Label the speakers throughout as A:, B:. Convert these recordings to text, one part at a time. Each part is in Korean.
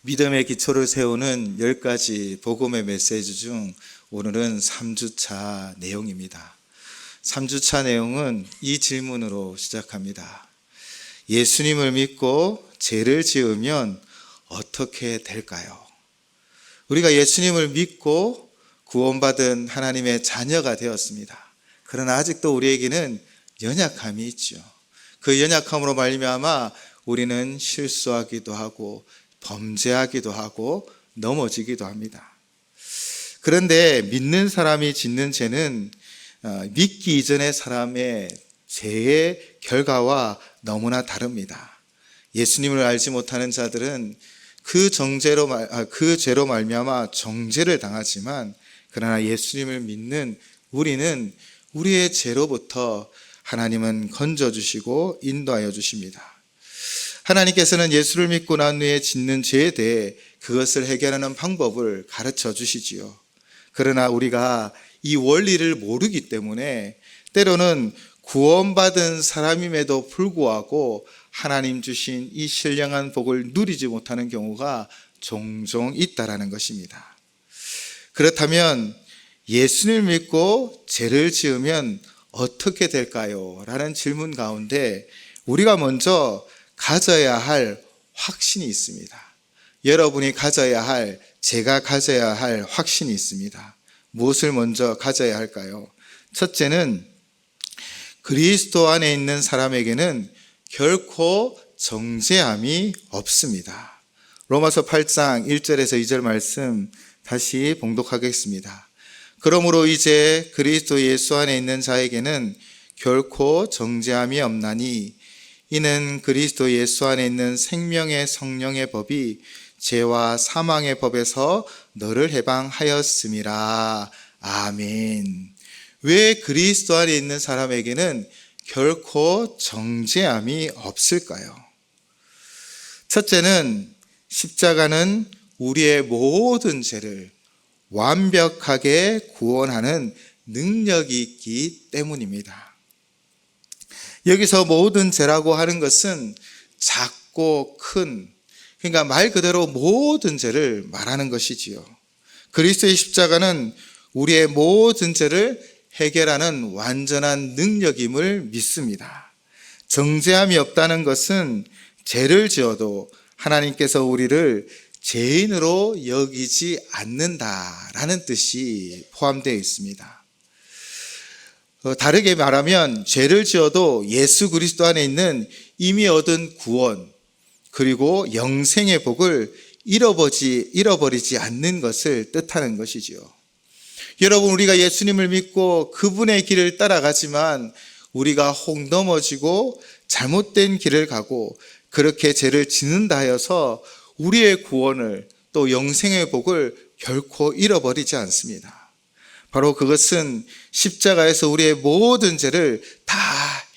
A: 믿음의 기초를 세우는 10가지 복음의 메시지 중 오늘은 3주차 내용입니다. 3주차 내용은 이 질문으로 시작합니다. 예수님을 믿고 죄를 지으면 어떻게 될까요? 우리가 예수님을 믿고 구원받은 하나님의 자녀가 되었습니다. 그러나 아직도 우리에게는 연약함이 있죠. 그 연약함으로 말미암아 우리는 실수하기도 하고 범죄하기도 하고 넘어지기도 합니다. 그런데 믿는 사람이 짓는 죄는 믿기 이전의 사람의 죄의 결과와 너무나 다릅니다. 예수님을 알지 못하는 자들은 그 죄로 말미암아 정죄를 당하지만, 그러나 예수님을 믿는 우리는 우리의 죄로부터 하나님은 건져주시고 인도하여 주십니다. 하나님께서는 예수를 믿고 난 후에 짓는 죄에 대해 그것을 해결하는 방법을 가르쳐 주시지요. 그러나 우리가 이 원리를 모르기 때문에 때로는 구원받은 사람임에도 불구하고 하나님 주신 이 신령한 복을 누리지 못하는 경우가 종종 있다라는 것입니다. 그렇다면 예수님을 믿고 죄를 지으면 어떻게 될까요? 라는 질문 가운데 우리가 먼저 가져야 할 확신이 있습니다. 여러분이 가져야 할, 제가 가져야 할 확신이 있습니다. 무엇을 먼저 가져야 할까요? 첫째는 그리스도 안에 있는 사람에게는 결코 정죄함이 없습니다. 로마서 8장 1절에서 2절 말씀 다시 봉독하겠습니다. 그러므로 이제 그리스도 예수 안에 있는 자에게는 결코 정죄함이 없나니 이는 그리스도 예수 안에 있는 생명의 성령의 법이 죄와 사망의 법에서 너를 해방하였음이라. 아멘. 왜 그리스도 안에 있는 사람에게는 결코 정죄함이 없을까요? 첫째는 십자가는 우리의 모든 죄를 완벽하게 구원하는 능력이 있기 때문입니다. 여기서 모든 죄라고 하는 것은 작고 큰, 그러니까 말 그대로 모든 죄를 말하는 것이지요. 그리스도의 십자가는 우리의 모든 죄를 해결하는 완전한 능력임을 믿습니다. 정죄함이 없다는 것은 죄를 지어도 하나님께서 우리를 죄인으로 여기지 않는다라는 뜻이 포함되어 있습니다. 다르게 말하면 죄를 지어도 예수 그리스도 안에 있는 이미 얻은 구원 그리고 영생의 복을 잃어버리지 않는 것을 뜻하는 것이지요. 여러분, 우리가 예수님을 믿고 그분의 길을 따라가지만 우리가 혹 넘어지고 잘못된 길을 가고 그렇게 죄를 짓는다 하여서 우리의 구원을 또 영생의 복을 결코 잃어버리지 않습니다. 바로 그것은 십자가에서 우리의 모든 죄를 다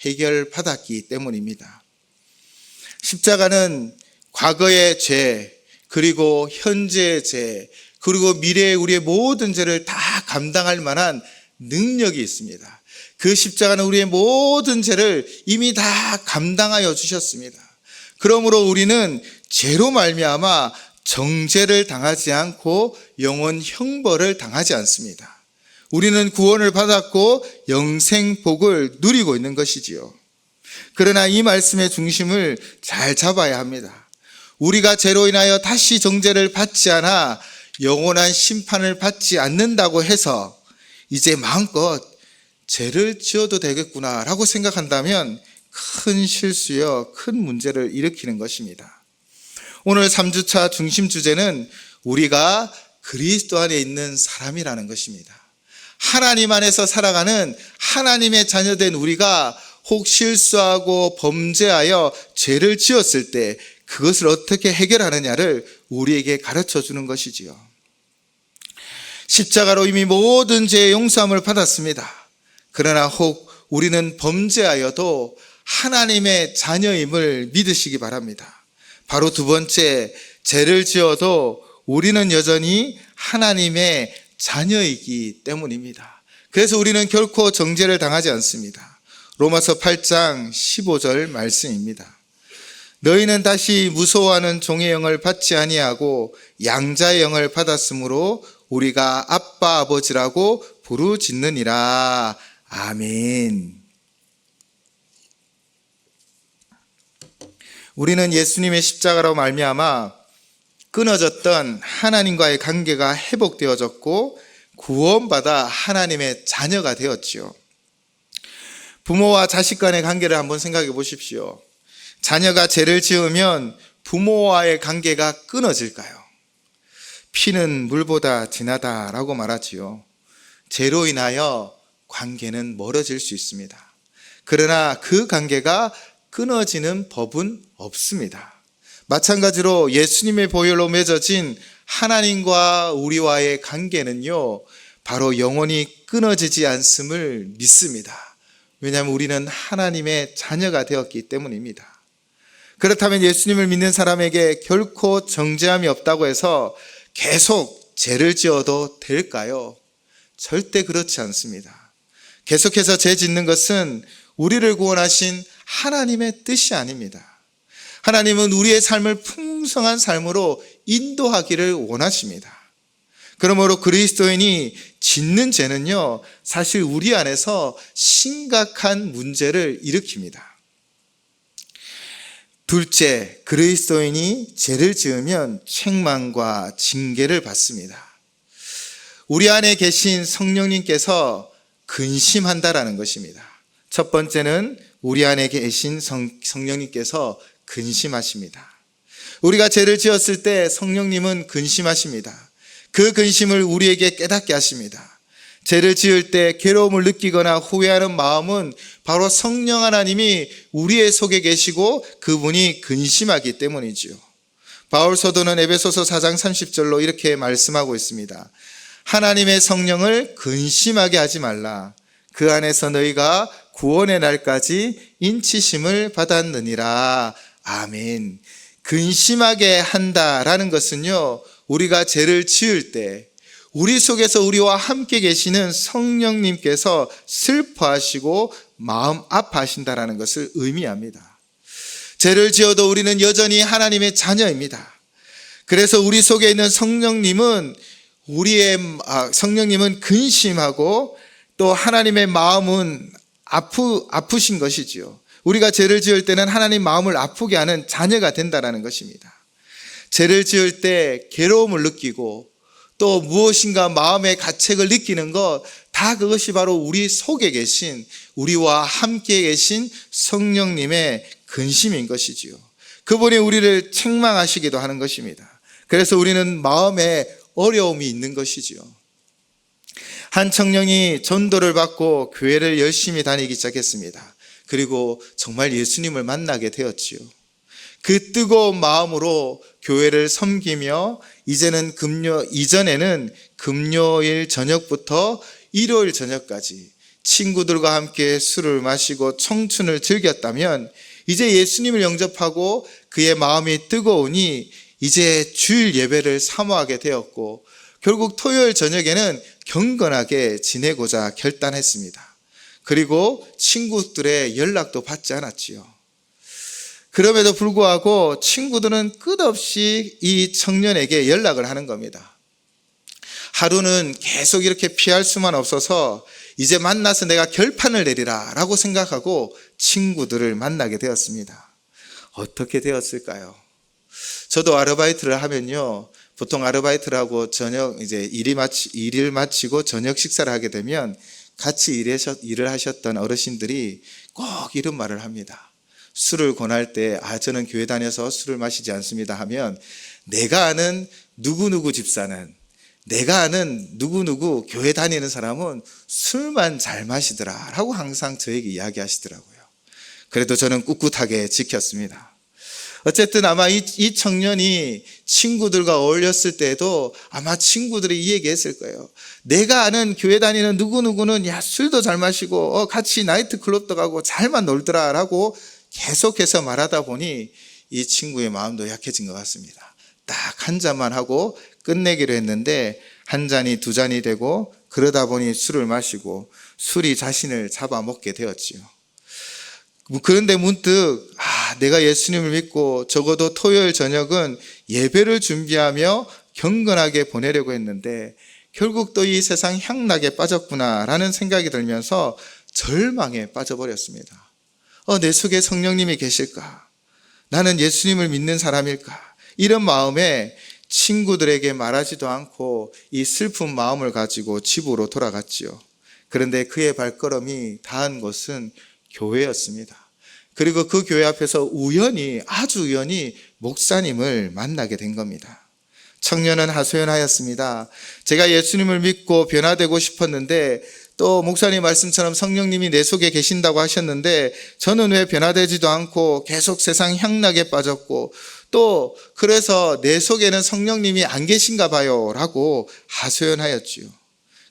A: 해결받았기 때문입니다. 십자가는 과거의 죄, 그리고 현재의 죄, 그리고 미래의 우리의 모든 죄를 다 감당할 만한 능력이 있습니다. 그 십자가는 우리의 모든 죄를 이미 다 감당하여 주셨습니다. 그러므로 우리는 죄로 말미암아 정죄를 당하지 않고 영원 형벌을 당하지 않습니다. 우리는 구원을 받았고 영생복을 누리고 있는 것이지요. 그러나 이 말씀의 중심을 잘 잡아야 합니다. 우리가 죄로 인하여 다시 정죄를 받지 않아 영원한 심판을 받지 않는다고 해서 이제 마음껏 죄를 지어도 되겠구나라고 생각한다면 큰 실수여 큰 문제를 일으키는 것입니다. 오늘 3주차 중심 주제는 우리가 그리스도 안에 있는 사람이라는 것입니다. 하나님 안에서 살아가는 하나님의 자녀된 우리가 혹 실수하고 범죄하여 죄를 지었을 때 그것을 어떻게 해결하느냐를 우리에게 가르쳐 주는 것이지요. 십자가로 이미 모든 죄의 용서함을 받았습니다. 그러나 혹 우리는 범죄하여도 하나님의 자녀임을 믿으시기 바랍니다. 바로 두 번째, 죄를 지어도 우리는 여전히 하나님의 자녀이기 때문입니다. 그래서 우리는 결코 정죄를 당하지 않습니다. 로마서 8장 15절 말씀입니다. 너희는 다시 무서워하는 종의 영을 받지 아니하고 양자의 영을 받았으므로 우리가 아빠 아버지라고 부르짖느니라. 아멘. 우리는 예수님의 십자가로 말미암아 끊어졌던 하나님과의 관계가 회복되어졌고 구원받아 하나님의 자녀가 되었지요. 부모와 자식 간의 관계를 한번 생각해 보십시오. 자녀가 죄를 지으면 부모와의 관계가 끊어질까요? 피는 물보다 진하다라고 말하지요. 죄로 인하여 관계는 멀어질 수 있습니다. 그러나 그 관계가 끊어지는 법은 없습니다. 마찬가지로 예수님의 보혈로 맺어진 하나님과 우리와의 관계는요, 바로 영원히 끊어지지 않음을 믿습니다. 왜냐하면 우리는 하나님의 자녀가 되었기 때문입니다. 그렇다면 예수님을 믿는 사람에게 결코 정죄함이 없다고 해서 계속 죄를 지어도 될까요? 절대 그렇지 않습니다. 계속해서 죄 짓는 것은 우리를 구원하신 하나님의 뜻이 아닙니다. 하나님은 우리의 삶을 풍성한 삶으로 인도하기를 원하십니다. 그러므로 그리스도인이 짓는 죄는요, 사실 우리 안에서 심각한 문제를 일으킵니다. 둘째, 그리스도인이 죄를 지으면 책망과 징계를 받습니다. 우리 안에 계신 성령님께서 근심한다라는 것입니다. 첫 번째는 우리 안에 계신 성령님께서 근심하십니다. 우리가 죄를 지었을 때 성령님은 근심하십니다. 그 근심을 우리에게 깨닫게 하십니다. 죄를 지을 때 괴로움을 느끼거나 후회하는 마음은 바로 성령 하나님이 우리의 속에 계시고 그분이 근심하기 때문이지요. 바울 사도는 에베소서 4장 30절로 이렇게 말씀하고 있습니다. 하나님의 성령을 근심하게 하지 말라. 그 안에서 너희가 구원의 날까지 인치심을 받았느니라. 아멘. 근심하게 한다라는 것은요, 우리가 죄를 지을 때 우리 속에서 우리와 함께 계시는 성령님께서 슬퍼하시고 마음 아파하신다라는 것을 의미합니다. 죄를 지어도 우리는 여전히 하나님의 자녀입니다. 그래서 우리 속에 있는 성령님은 성령님은 근심하고 또 하나님의 마음은 아프신 것이지요. 우리가 죄를 지을 때는 하나님 마음을 아프게 하는 자녀가 된다는 것입니다. 죄를 지을 때 괴로움을 느끼고 또 무엇인가 마음의 가책을 느끼는 것, 다 그것이 바로 우리 속에 계신, 우리와 함께 계신 성령님의 근심인 것이지요. 그분이 우리를 책망하시기도 하는 것입니다. 그래서 우리는 마음에 어려움이 있는 것이지요. 한 청년이 전도를 받고 교회를 열심히 다니기 시작했습니다. 그리고 정말 예수님을 만나게 되었지요. 그 뜨거운 마음으로 교회를 섬기며 이전에는 금요일 저녁부터 일요일 저녁까지 친구들과 함께 술을 마시고 청춘을 즐겼다면 이제 예수님을 영접하고 그의 마음이 뜨거우니 이제 주일 예배를 사모하게 되었고 결국 토요일 저녁에는 경건하게 지내고자 결단했습니다. 그리고 친구들의 연락도 받지 않았지요. 그럼에도 불구하고 친구들은 끝없이 이 청년에게 연락을 하는 겁니다. 하루는 계속 이렇게 피할 수만 없어서 이제 만나서 내가 결판을 내리라 라고 생각하고 친구들을 만나게 되었습니다. 어떻게 되었을까요? 저도 아르바이트를 하면요, 보통 아르바이트를 하고 저녁 일을 마치고 저녁 식사를 하게 되면 같이 일을 하셨던 어르신들이 꼭 이런 말을 합니다. 술을 권할 때 저는 교회 다녀서 술을 마시지 않습니다 하면 내가 아는 누구누구 집사는, 내가 아는 누구누구 교회 다니는 사람은 술만 잘 마시더라 라고 항상 저에게 이야기하시더라고요. 그래도 저는 꿋꿋하게 지켰습니다. 어쨌든 아마 이 청년이 친구들과 어울렸을 때도 아마 친구들이 이 얘기했을 거예요. 내가 아는 교회 다니는 누구누구는 술도 잘 마시고 같이 나이트클럽도 가고 잘만 놀더라 라고 계속해서 말하다 보니 이 친구의 마음도 약해진 것 같습니다. 딱 한 잔만 하고 끝내기로 했는데 한 잔이 두 잔이 되고 그러다 보니 술을 마시고 술이 자신을 잡아먹게 되었지요. 그런데 문득 내가 예수님을 믿고 적어도 토요일 저녁은 예배를 준비하며 경건하게 보내려고 했는데 결국 또 이 세상 향락에 빠졌구나라는 생각이 들면서 절망에 빠져버렸습니다. 내 속에 성령님이 계실까? 나는 예수님을 믿는 사람일까? 이런 마음에 친구들에게 말하지도 않고 이 슬픈 마음을 가지고 집으로 돌아갔지요. 그런데 그의 발걸음이 닿은 곳은 교회였습니다. 그리고 그 교회 앞에서 아주 우연히 목사님을 만나게 된 겁니다. 청년은 하소연하였습니다. 제가 예수님을 믿고 변화되고 싶었는데 또 목사님 말씀처럼 성령님이 내 속에 계신다고 하셨는데 저는 왜 변화되지도 않고 계속 세상 향락에 빠졌고 또 그래서 내 속에는 성령님이 안 계신가 봐요 라고 하소연하였지요.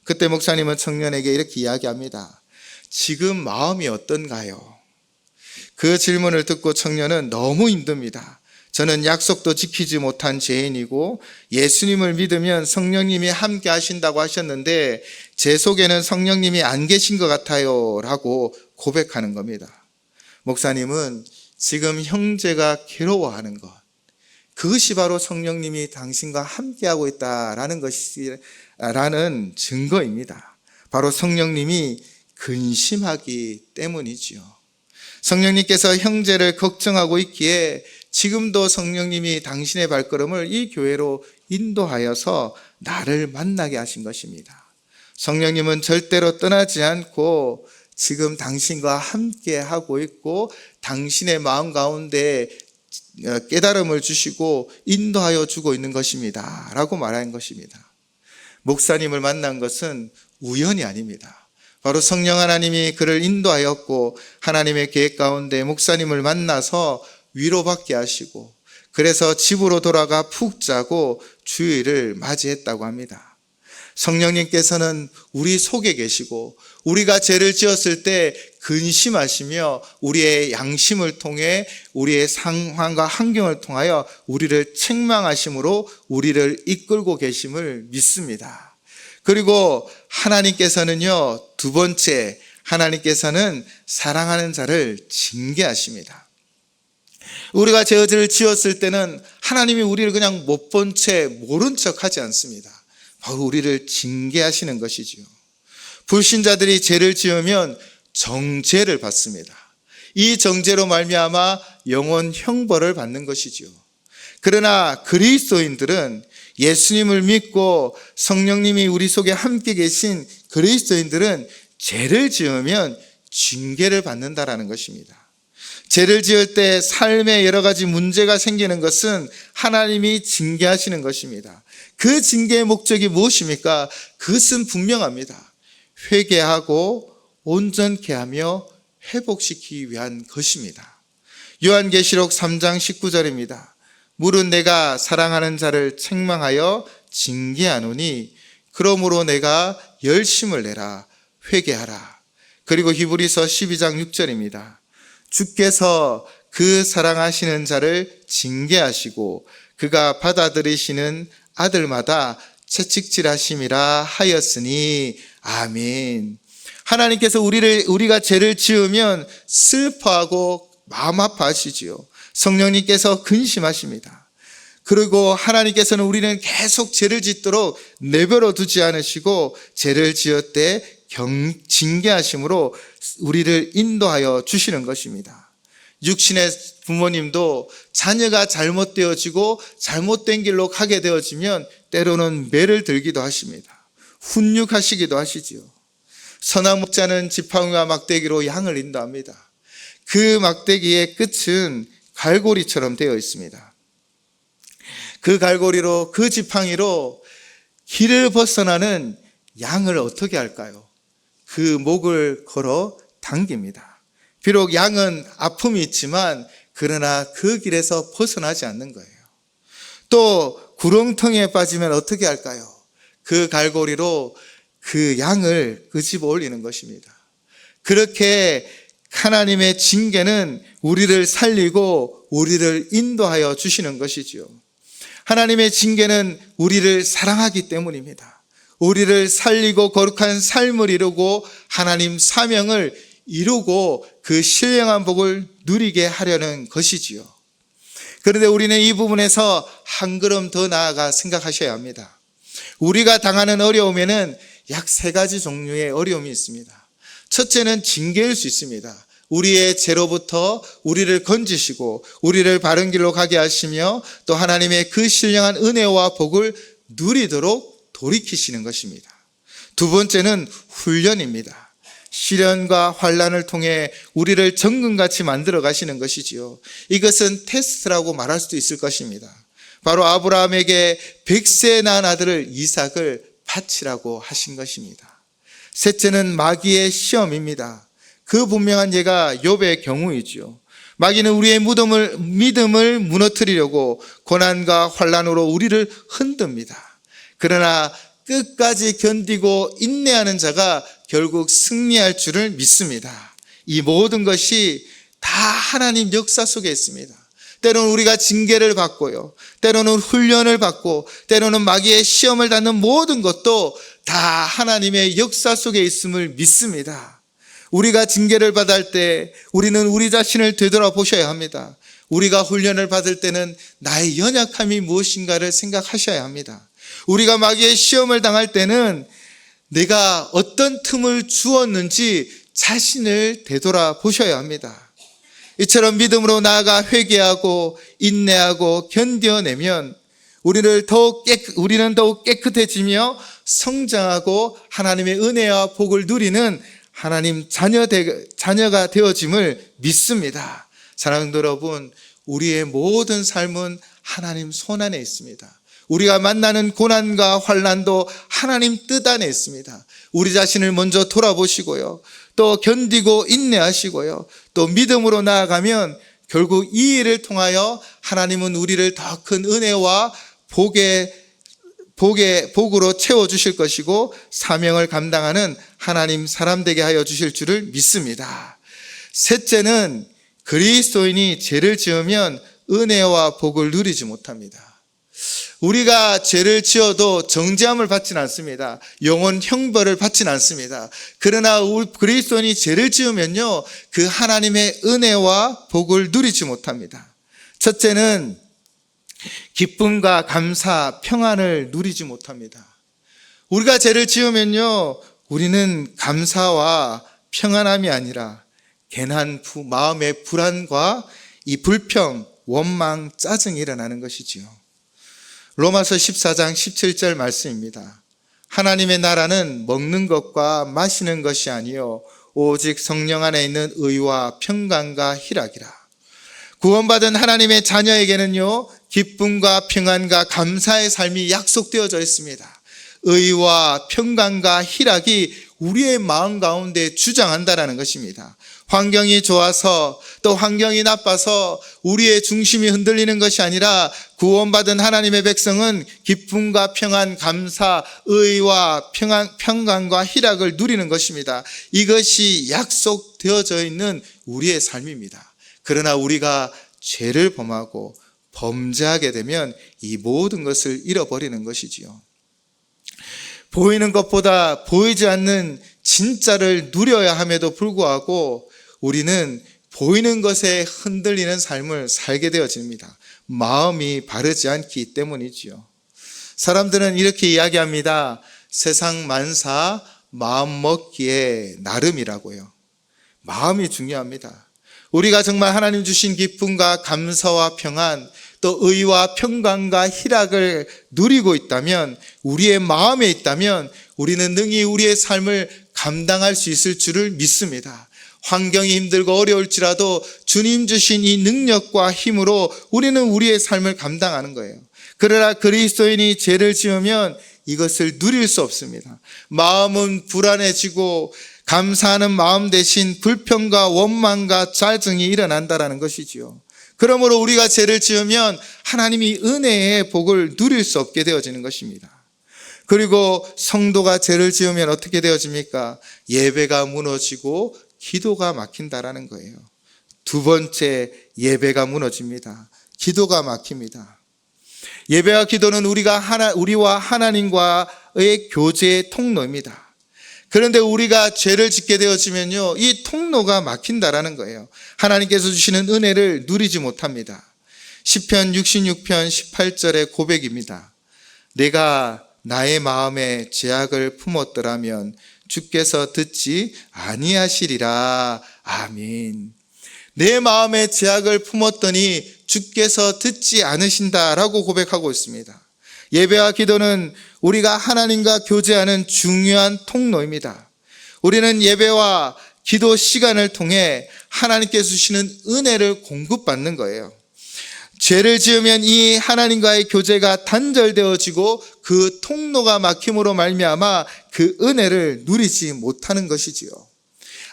A: 그때 목사님은 청년에게 이렇게 이야기합니다. 지금 마음이 어떤가요? 그 질문을 듣고 청년은 너무 힘듭니다. 저는 약속도 지키지 못한 죄인이고 예수님을 믿으면 성령님이 함께 하신다고 하셨는데 제 속에는 성령님이 안 계신 것 같아요 라고 고백하는 겁니다. 목사님은 지금 형제가 괴로워하는 것, 그것이 바로 성령님이 당신과 함께하고 있다라는 라는 증거입니다. 바로 성령님이 근심하기 때문이지요. 성령님께서 형제를 걱정하고 있기에 지금도 성령님이 당신의 발걸음을 이 교회로 인도하여서 나를 만나게 하신 것입니다. 성령님은 절대로 떠나지 않고 지금 당신과 함께 하고 있고 당신의 마음 가운데 깨달음을 주시고 인도하여 주고 있는 것입니다 라고 말한 것입니다. 목사님을 만난 것은 우연이 아닙니다. 바로 성령 하나님이 그를 인도하였고 하나님의 계획 가운데 목사님을 만나서 위로받게 하시고 그래서 집으로 돌아가 푹 자고 주일을 맞이했다고 합니다. 성령님께서는 우리 속에 계시고 우리가 죄를 지었을 때 근심하시며 우리의 양심을 통해 우리의 상황과 환경을 통하여 우리를 책망하심으로 우리를 이끌고 계심을 믿습니다. 그리고 하나님께서는요, 두 번째, 하나님께서는 사랑하는 자를 징계하십니다. 우리가 죄를 지었을 때는 하나님이 우리를 그냥 못 본 채 모른 척 하지 않습니다. 바로 우리를 징계하시는 것이지요. 불신자들이 죄를 지으면 정죄를 받습니다. 이 정죄로 말미암아 영원 형벌을 받는 것이지요. 그러나 그리스도인들은 예수님을 믿고 성령님이 우리 속에 함께 계신 그리스도인들은 죄를 지으면 징계를 받는다라는 것입니다. 죄를 지을 때 삶에 여러 가지 문제가 생기는 것은 하나님이 징계하시는 것입니다. 그 징계의 목적이 무엇입니까? 그것은 분명합니다. 회개하고 온전케 하며 회복시키기 위한 것입니다. 요한계시록 3장 19절입니다. 물은 내가 사랑하는 자를 책망하여 징계하노니 그러므로 내가 열심을 내라 회개하라. 그리고 히브리서 12장 6절입니다. 주께서 그 사랑하시는 자를 징계하시고 그가 받아들이시는 아들마다 채찍질하심이라 하였으니 아멘. 하나님께서 우리가 죄를 지으면 슬퍼하고 마음 아파하시지요. 성령님께서 근심하십니다. 그리고 하나님께서는 우리는 계속 죄를 짓도록 내버려 두지 않으시고 죄를 지을 때 징계하심으로 우리를 인도하여 주시는 것입니다. 육신의 부모님도 자녀가 잘못되어지고 잘못된 길로 가게 되어지면 때로는 매를 들기도 하십니다. 훈육하시기도 하시지요. 선한 목자는 지팡이와 막대기로 양을 인도합니다. 그 막대기의 끝은 갈고리처럼 되어 있습니다. 그 갈고리로, 그 지팡이로 길을 벗어나는 양을 어떻게 할까요? 그 목을 걸어 당깁니다. 비록 양은 아픔이 있지만 그러나 그 길에서 벗어나지 않는 거예요. 또 구렁텅이에 빠지면 어떻게 할까요? 그 갈고리로 그 양을 끄집어 올리는 것입니다. 그렇게 하나님의 징계는 우리를 살리고 우리를 인도하여 주시는 것이지요. 하나님의 징계는 우리를 사랑하기 때문입니다. 우리를 살리고 거룩한 삶을 이루고 하나님 사명을 이루고 그 신령한 복을 누리게 하려는 것이지요. 그런데 우리는 이 부분에서 한 걸음 더 나아가 생각하셔야 합니다. 우리가 당하는 어려움에는 약 3가지 종류의 어려움이 있습니다. 첫째는 징계일 수 있습니다. 우리의 죄로부터 우리를 건지시고 우리를 바른 길로 가게 하시며 또 하나님의 그 신령한 은혜와 복을 누리도록 돌이키시는 것입니다. 두 번째는 훈련입니다. 시련과 환난을 통해 우리를 정금같이 만들어 가시는 것이지요. 이것은 테스트라고 말할 수도 있을 것입니다. 바로 아브라함에게 100세 낳은 아들을 이삭을 바치라고 하신 것입니다. 셋째는 마귀의 시험입니다. 그 분명한 예가 욥의 경우이지요. 마귀는 우리의 믿음을 무너뜨리려고 고난과 환난으로 우리를 흔듭니다. 그러나 끝까지 견디고 인내하는 자가 결국 승리할 줄을 믿습니다. 이 모든 것이 다 하나님 역사 속에 있습니다. 때로는 우리가 징계를 받고요, 때로는 훈련을 받고, 때로는 마귀의 시험을 받는 모든 것도 다 하나님의 역사 속에 있음을 믿습니다. 우리가 징계를 받을 때 우리는 우리 자신을 되돌아보셔야 합니다. 우리가 훈련을 받을 때는 나의 연약함이 무엇인가를 생각하셔야 합니다. 우리가 마귀의 시험을 당할 때는 내가 어떤 틈을 주었는지 자신을 되돌아보셔야 합니다. 이처럼 믿음으로 나아가 회개하고 인내하고 견뎌내면 우리는 더욱 깨끗해지며 성장하고 하나님의 은혜와 복을 누리는 하나님 자녀가 되어짐을 믿습니다. 사랑하는 여러분, 우리의 모든 삶은 하나님 손 안에 있습니다. 우리가 만나는 고난과 환난도 하나님 뜻 안에 있습니다. 우리 자신을 먼저 돌아보시고요, 또 견디고 인내하시고요, 또 믿음으로 나아가면 결국 이 일을 통하여 하나님은 우리를 더 큰 은혜와 복으로 채워주실 것이고 사명을 감당하는 하나님 사람 되게 하여 주실 줄을 믿습니다. 셋째는 그리스도인이 죄를 지으면 은혜와 복을 누리지 못합니다. 우리가 죄를 지어도 정죄함을 받지는 않습니다. 영원 형벌을 받지는 않습니다. 그러나 그리스도인이 죄를 지으면요, 그 하나님의 은혜와 복을 누리지 못합니다. 첫째는 기쁨과 감사, 평안을 누리지 못합니다. 우리가 죄를 지으면요, 우리는 감사와 평안함이 아니라 괜한 마음의 불안과 이 불평, 원망, 짜증이 일어나는 것이지요. 로마서 14장 17절 말씀입니다. 하나님의 나라는 먹는 것과 마시는 것이 아니요 오직 성령 안에 있는 의와 평강과 희락이라. 구원받은 하나님의 자녀에게는요, 기쁨과 평안과 감사의 삶이 약속되어져 있습니다. 의와 평강과 희락이 우리의 마음 가운데 주장한다라는 것입니다. 환경이 좋아서 또 환경이 나빠서 우리의 중심이 흔들리는 것이 아니라 구원받은 하나님의 백성은 기쁨과 평안, 감사, 의와 평강과 희락을 누리는 것입니다. 이것이 약속되어져 있는 우리의 삶입니다. 그러나 우리가 죄를 범하고 범죄하게 되면 이 모든 것을 잃어버리는 것이지요. 보이는 것보다 보이지 않는 진짜를 누려야 함에도 불구하고 우리는 보이는 것에 흔들리는 삶을 살게 되어집니다. 마음이 바르지 않기 때문이지요. 사람들은 이렇게 이야기합니다. 세상 만사 마음 먹기에 나름이라고요. 마음이 중요합니다. 우리가 정말 하나님 주신 기쁨과 감사와 평안, 또 의와 평강과 희락을 누리고 있다면, 우리의 마음에 있다면 우리는 능히 우리의 삶을 감당할 수 있을 줄을 믿습니다. 환경이 힘들고 어려울지라도 주님 주신 이 능력과 힘으로 우리는 우리의 삶을 감당하는 거예요. 그러나 그리스도인이 죄를 지으면 이것을 누릴 수 없습니다. 마음은 불안해지고 감사하는 마음 대신 불평과 원망과 짜증이 일어난다는 것이지요. 그러므로 우리가 죄를 지으면 하나님이 은혜의 복을 누릴 수 없게 되어지는 것입니다. 그리고 성도가 죄를 지으면 어떻게 되어집니까? 예배가 무너지고 기도가 막힌다라는 거예요. 두 번째, 예배가 무너집니다. 기도가 막힙니다. 예배와 기도는 우리와 하나님과의 교제의 통로입니다. 그런데 우리가 죄를 짓게 되어지면요, 이 통로가 막힌다라는 거예요. 하나님께서 주시는 은혜를 누리지 못합니다. 시편 66편 18절의 고백입니다. 내가 나의 마음에 죄악을 품었더라면 주께서 듣지 아니하시리라. 아멘. 내 마음에 죄악을 품었더니 주께서 듣지 않으신다라고 고백하고 있습니다. 예배와 기도는 우리가 하나님과 교제하는 중요한 통로입니다. 우리는 예배와 기도 시간을 통해 하나님께서 주시는 은혜를 공급받는 거예요. 죄를 지으면 이 하나님과의 교제가 단절되어지고 그 통로가 막힘으로 말미암아 그 은혜를 누리지 못하는 것이지요.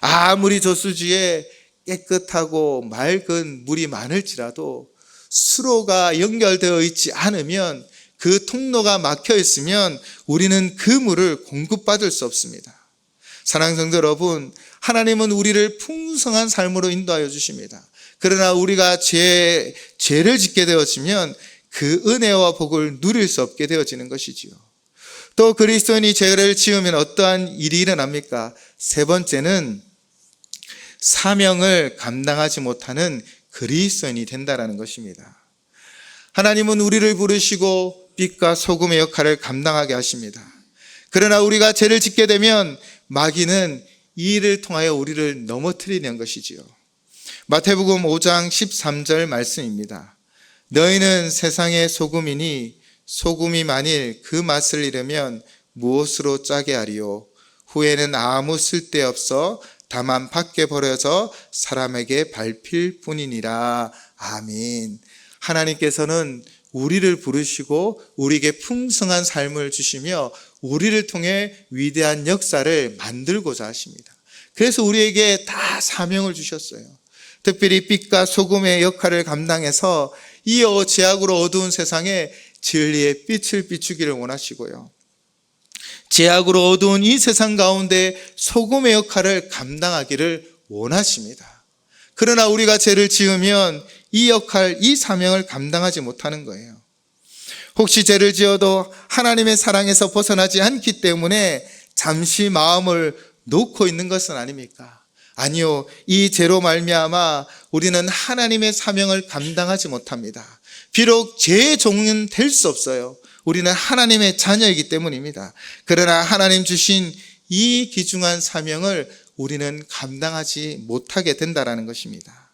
A: 아무리 저수지에 깨끗하고 맑은 물이 많을지라도 수로가 연결되어 있지 않으면, 그 통로가 막혀 있으면 우리는 그 물을 공급받을 수 없습니다. 사랑하는 성도 여러분, 하나님은 우리를 풍성한 삶으로 인도하여 주십니다. 그러나 우리가 죄를 짓게 되어지면 그 은혜와 복을 누릴 수 없게 되어지는 것이지요. 또 그리스도인이 죄를 지으면 어떠한 일이 일어납니까? 세 번째는 사명을 감당하지 못하는 그리스도인이 된다는 것입니다. 하나님은 우리를 부르시고 빛과 소금의 역할을 감당하게 하십니다. 그러나 우리가 죄를 짓게 되면 마귀는 이 일을 통하여 우리를 넘어뜨리는 것이지요. 마태복음 5장 13절 말씀입니다. 너희는 세상의 소금이니 소금이 만일 그 맛을 잃으면 무엇으로 짜게 하리요? 후에는 아무 쓸데없어 다만 밖에 버려져 사람에게 밟힐 뿐이니라. 아멘. 하나님께서는 우리를 부르시고 우리에게 풍성한 삶을 주시며 우리를 통해 위대한 역사를 만들고자 하십니다. 그래서 우리에게 다 사명을 주셨어요. 특별히 빛과 소금의 역할을 감당해서 이 죄악으로 어두운 세상에 진리의 빛을 비추기를 원하시고요, 죄악으로 어두운 이 세상 가운데 소금의 역할을 감당하기를 원하십니다. 그러나 우리가 죄를 지으면 이 역할, 이 사명을 감당하지 못하는 거예요. 혹시 죄를 지어도 하나님의 사랑에서 벗어나지 않기 때문에 잠시 마음을 놓고 있는 것은 아닙니까? 아니요, 이 죄로 말미암아 우리는 하나님의 사명을 감당하지 못합니다. 비록 죄의 종은 될 수 없어요. 우리는 하나님의 자녀이기 때문입니다. 그러나 하나님 주신 이 귀중한 사명을 우리는 감당하지 못하게 된다는 것입니다.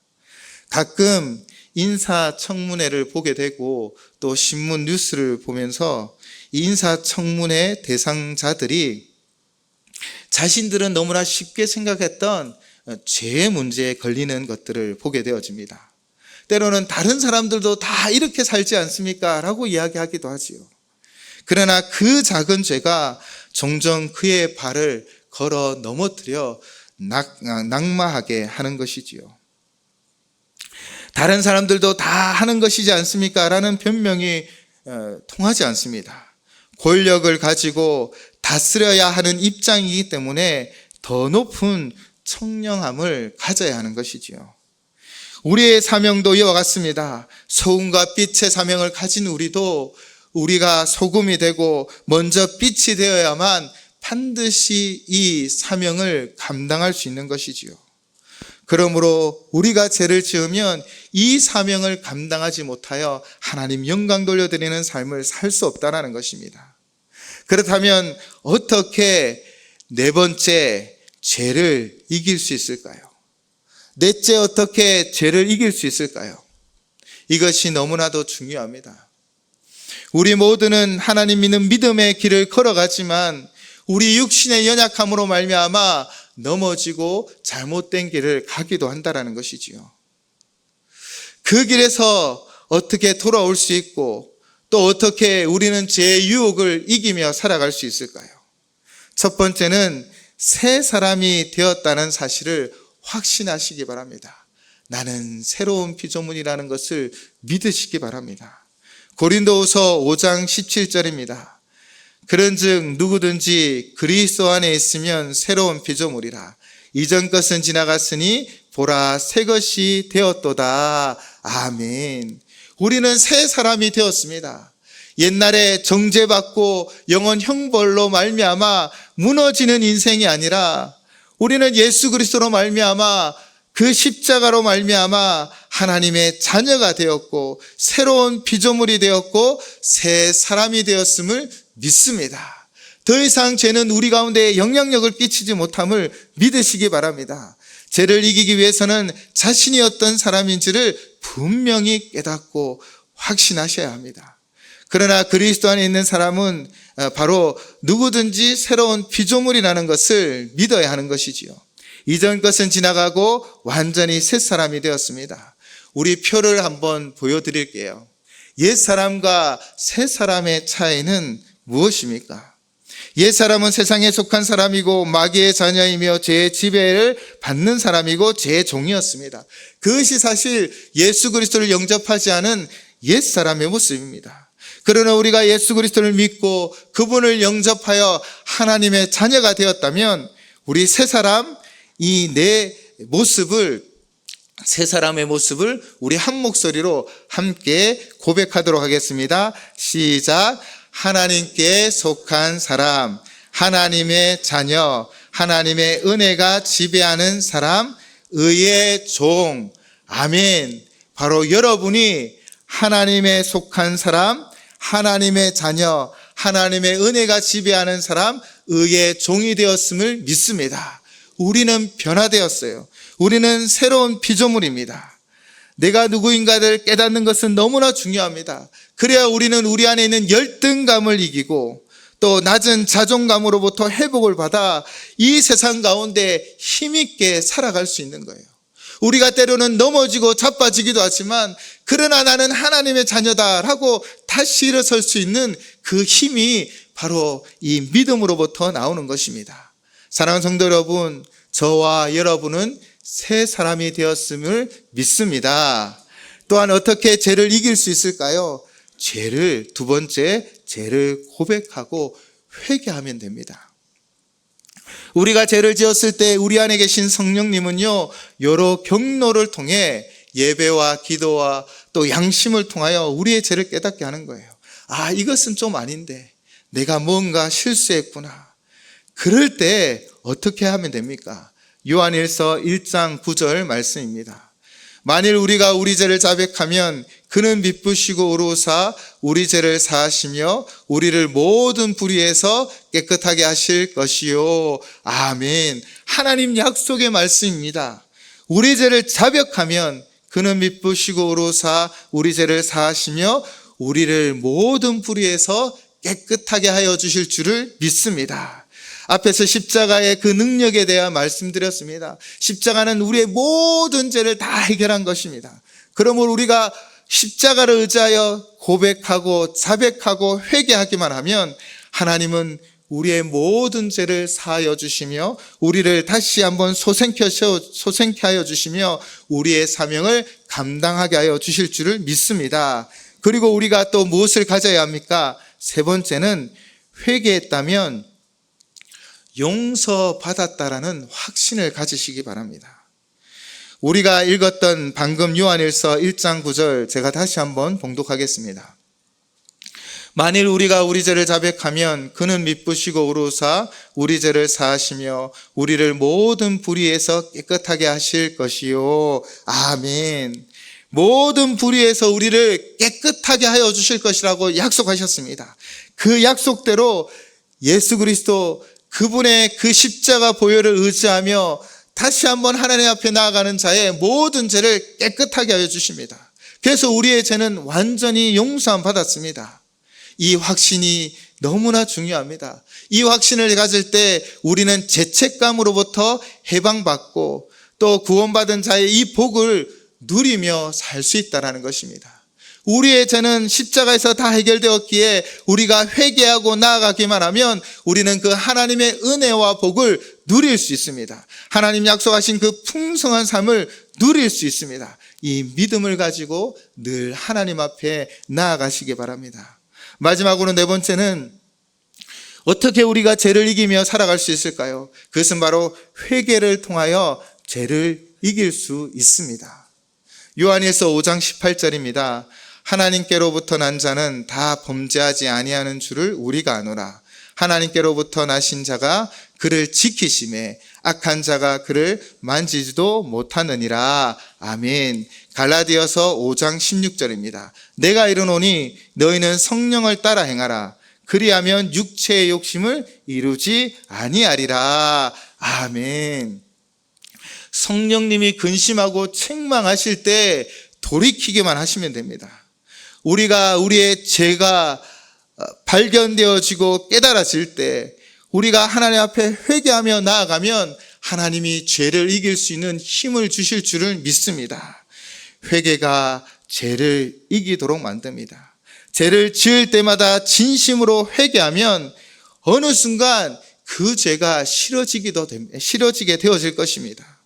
A: 가끔 인사청문회를 보게 되고 또 신문 뉴스를 보면서 이 인사청문회 대상자들이 자신들은 너무나 쉽게 생각했던 죄의 문제에 걸리는 것들을 보게 되어집니다. 때로는 다른 사람들도 다 이렇게 살지 않습니까? 라고 이야기하기도 하지요. 그러나 그 작은 죄가 종종 그의 발을 걸어 넘어뜨려 낙마하게 하는 것이지요. 다른 사람들도 다 하는 것이지 않습니까? 라는 변명이 통하지 않습니다. 권력을 가지고 다스려야 하는 입장이기 때문에 더 높은 청량함을 가져야 하는 것이지요. 우리의 사명도 이와 같습니다. 소금과 빛의 사명을 가진 우리도 우리가 소금이 되고 먼저 빛이 되어야만 반드시 이 사명을 감당할 수 있는 것이지요. 그러므로 우리가 죄를 지으면 이 사명을 감당하지 못하여 하나님 영광 돌려드리는 삶을 살 수 없다는 것입니다. 그렇다면 어떻게 네 번째 죄를 이길 수 있을까요? 넷째 어떻게 죄를 이길 수 있을까요? 이것이 너무나도 중요합니다. 우리 모두는 하나님 믿는 믿음의 길을 걸어가지만 우리 육신의 연약함으로 말미암아 넘어지고 잘못된 길을 가기도 한다는 것이지요. 그 길에서 어떻게 돌아올 수 있고 또 어떻게 우리는 죄의 유혹을 이기며 살아갈 수 있을까요? 첫 번째는 새 사람이 되었다는 사실을 확신하시기 바랍니다. 나는 새로운 피조물이라는 것을 믿으시기 바랍니다. 고린도후서 5장 17절입니다. 그런즉 누구든지 그리스도 안에 있으면 새로운 피조물이라. 이전 것은 지나갔으니 보라 새 것이 되었도다. 아멘. 우리는 새 사람이 되었습니다. 옛날에 정죄받고 영원 형벌로 말미암아 무너지는 인생이 아니라 우리는 예수 그리스도로 말미암아 그 십자가로 말미암아 하나님의 자녀가 되었고 새로운 피조물이 되었고 새 사람이 되었음을 믿습니다. 더 이상 죄는 우리 가운데 영향력을 끼치지 못함을 믿으시기 바랍니다. 죄를 이기기 위해서는 자신이 어떤 사람인지를 분명히 깨닫고 확신하셔야 합니다. 그러나 그리스도 안에 있는 사람은 바로 누구든지 새로운 피조물이라는 것을 믿어야 하는 것이지요. 이전 것은 지나가고 완전히 새 사람이 되었습니다. 우리 표를 한번 보여드릴게요. 옛 사람과 새 사람의 차이는 무엇입니까? 옛 사람은 세상에 속한 사람이고 마귀의 자녀이며 죄의 지배를 받는 사람이고 죄의 종이었습니다. 그것이 사실 예수 그리스도를 영접하지 않은 옛 사람의 모습입니다. 그러나 우리가 예수 그리스도를 믿고 그분을 영접하여 하나님의 자녀가 되었다면 우리 새 사람, 이 내 모습을, 새 사람의 모습을 우리 한 목소리로 함께 고백하도록 하겠습니다. 시작. 하나님께 속한 사람, 하나님의 자녀, 하나님의 은혜가 지배하는 사람, 의의 종. 아멘. 바로 여러분이 하나님에 속한 사람, 하나님의 자녀, 하나님의 은혜가 지배하는 사람, 의의 종이 되었음을 믿습니다. 우리는 변화되었어요. 우리는 새로운 피조물입니다. 내가 누구인가를 깨닫는 것은 너무나 중요합니다. 그래야 우리는 우리 안에 있는 열등감을 이기고 또 낮은 자존감으로부터 회복을 받아 이 세상 가운데 힘있게 살아갈 수 있는 거예요. 우리가 때로는 넘어지고 자빠지기도 하지만 그러나 나는 하나님의 자녀다라고 다시 일어설 수 있는 그 힘이 바로 이 믿음으로부터 나오는 것입니다. 사랑하는 성도 여러분, 저와 여러분은 새 사람이 되었음을 믿습니다. 또한 어떻게 죄를 이길 수 있을까요? 두 번째, 죄를 고백하고 회개하면 됩니다. 우리가 죄를 지었을 때 우리 안에 계신 성령님은요, 여러 경로를 통해 예배와 기도와 또 양심을 통하여 우리의 죄를 깨닫게 하는 거예요. 아, 이것은 좀 아닌데 내가 뭔가 실수했구나. 그럴 때 어떻게 하면 됩니까? 요한일서 1장 9절 말씀입니다. 만일 우리가 우리 죄를 자백하면 그는 미쁘시고 의로우사 우리 죄를 사하시며 우리를 모든 불의에서 깨끗하게 하실 것이요. 아멘. 하나님 약속의 말씀입니다. 우리 죄를 자백하면 그는 미쁘시고 의로우사 우리 죄를 사하시며 우리를 모든 불의에서 깨끗하게 하여 주실 줄을 믿습니다. 앞에서 십자가의 그 능력에 대해 말씀드렸습니다. 십자가는 우리의 모든 죄를 다 해결한 것입니다. 그러므로 우리가 십자가를 의지하여 고백하고 자백하고 회개하기만 하면 하나님은 우리의 모든 죄를 사하여 주시며 우리를 다시 한번 소생케 하여 주시며 우리의 사명을 감당하게 하여 주실 줄을 믿습니다. 그리고 우리가 또 무엇을 가져야 합니까? 세 번째는 회개했다면 용서받았다라는 확신을 가지시기 바랍니다. 우리가 읽었던 방금 요한일서 1장 9절 제가 다시 한번 봉독하겠습니다. 만일 우리가 우리 죄를 자백하면 그는 미쁘시고 의로우사 우리 죄를 사하시며 우리를 모든 불의에서 깨끗하게 하실 것이요. 아멘. 모든 불의에서 우리를 깨끗하게 하여 주실 것이라고 약속하셨습니다. 그 약속대로 예수 그리스도 그분의 그 십자가 보혈을 의지하며 다시 한번 하나님 앞에 나아가는 자의 모든 죄를 깨끗하게 하여 주십니다. 그래서 우리의 죄는 완전히 용서함 받았습니다. 이 확신이 너무나 중요합니다. 이 확신을 가질 때 우리는 죄책감으로부터 해방받고 또 구원받은 자의 이 복을 누리며 살 수 있다는 것입니다. 우리의 죄는 십자가에서 다 해결되었기에 우리가 회개하고 나아가기만 하면 우리는 그 하나님의 은혜와 복을 누릴 수 있습니다. 하나님 약속하신 그 풍성한 삶을 누릴 수 있습니다. 이 믿음을 가지고 늘 하나님 앞에 나아가시기 바랍니다. 마지막으로 네 번째는 어떻게 우리가 죄를 이기며 살아갈 수 있을까요? 그것은 바로 회개를 통하여 죄를 이길 수 있습니다. 요한일서 5장 18절입니다. 하나님께로부터 난 자는 다 범죄하지 아니하는 줄을 우리가 아노라. 하나님께로부터 나신 자가 그를 지키심에 악한 자가 그를 만지지도 못하느니라. 아멘. 갈라디아서 5장 16절입니다. 내가 이르노니 너희는 성령을 따라 행하라. 그리하면 육체의 욕심을 이루지 아니하리라. 아멘. 성령님이 근심하고 책망하실 때 돌이키기만 하시면 됩니다. 우리가 우리의 죄가 발견되어지고 깨달아질 때 우리가 하나님 앞에 회개하며 나아가면 하나님이 죄를 이길 수 있는 힘을 주실 줄을 믿습니다. 회개가 죄를 이기도록 만듭니다. 죄를 지을 때마다 진심으로 회개하면 어느 순간 그 죄가 싫어지게 되어질 것입니다.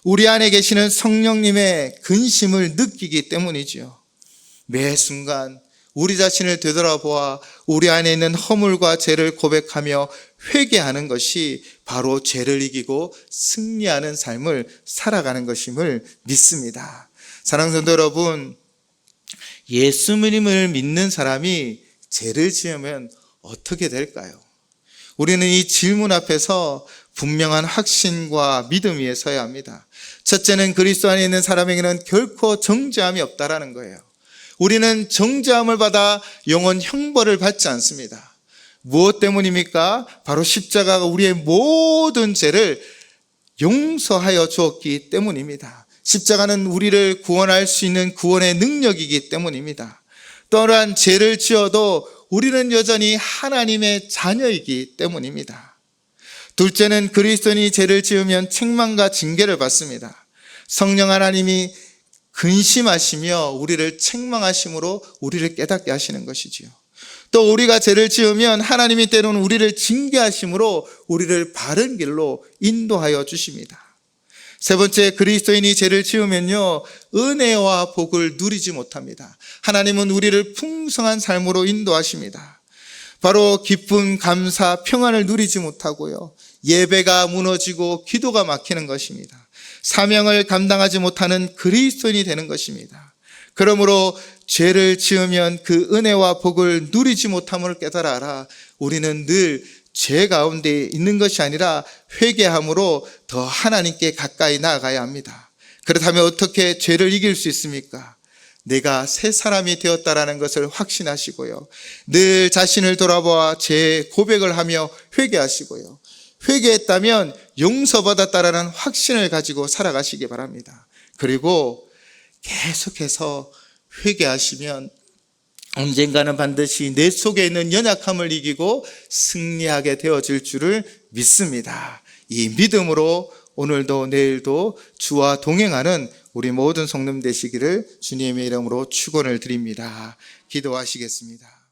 A: 우리 안에 계시는 성령님의 근심을 느끼기 때문이지요. 매 순간 우리 자신을 되돌아보아 우리 안에 있는 허물과 죄를 고백하며 회개하는 것이 바로 죄를 이기고 승리하는 삶을 살아가는 것임을 믿습니다. 사랑하는 성도 여러분, 예수님을 믿는 사람이 죄를 지으면 어떻게 될까요? 우리는 이 질문 앞에서 분명한 확신과 믿음 위에 서야 합니다. 첫째는 그리스도 안에 있는 사람에게는 결코 정죄함이 없다라는 거예요. 우리는 정죄함을 받아 영원 형벌을 받지 않습니다. 무엇 때문입니까? 바로 십자가가 우리의 모든 죄를 용서하여 주었기 때문입니다. 십자가는 우리를 구원할 수 있는 구원의 능력이기 때문입니다. 또한 죄를 지어도 우리는 여전히 하나님의 자녀이기 때문입니다. 둘째는 그리스도인이 죄를 지으면 책망과 징계를 받습니다. 성령 하나님이 근심하시며 우리를 책망하심으로 우리를 깨닫게 하시는 것이지요. 또 우리가 죄를 지으면 하나님이 때로는 우리를 징계하심으로 우리를 바른 길로 인도하여 주십니다. 세 번째, 그리스도인이 죄를 지으면요, 은혜와 복을 누리지 못합니다. 하나님은 우리를 풍성한 삶으로 인도하십니다. 바로 기쁨, 감사, 평안을 누리지 못하고요, 예배가 무너지고 기도가 막히는 것입니다. 사명을 감당하지 못하는 그리스도인이 되는 것입니다. 그러므로 죄를 지으면 그 은혜와 복을 누리지 못함을 깨달아라. 우리는 늘 죄 가운데 있는 것이 아니라 회개함으로 더 하나님께 가까이 나아가야 합니다. 그렇다면 어떻게 죄를 이길 수 있습니까? 내가 새 사람이 되었다라는 것을 확신하시고요, 늘 자신을 돌아보아 죄 고백을 하며 회개하시고요, 회개했다면 용서받았다라는 확신을 가지고 살아가시기 바랍니다. 그리고 계속해서 회개하시면 언젠가는 반드시 내 속에 있는 연약함을 이기고 승리하게 되어질 줄을 믿습니다. 이 믿음으로 오늘도 내일도 주와 동행하는 우리 모든 성도님 되시기를 주님의 이름으로 축원을 드립니다. 기도하시겠습니다.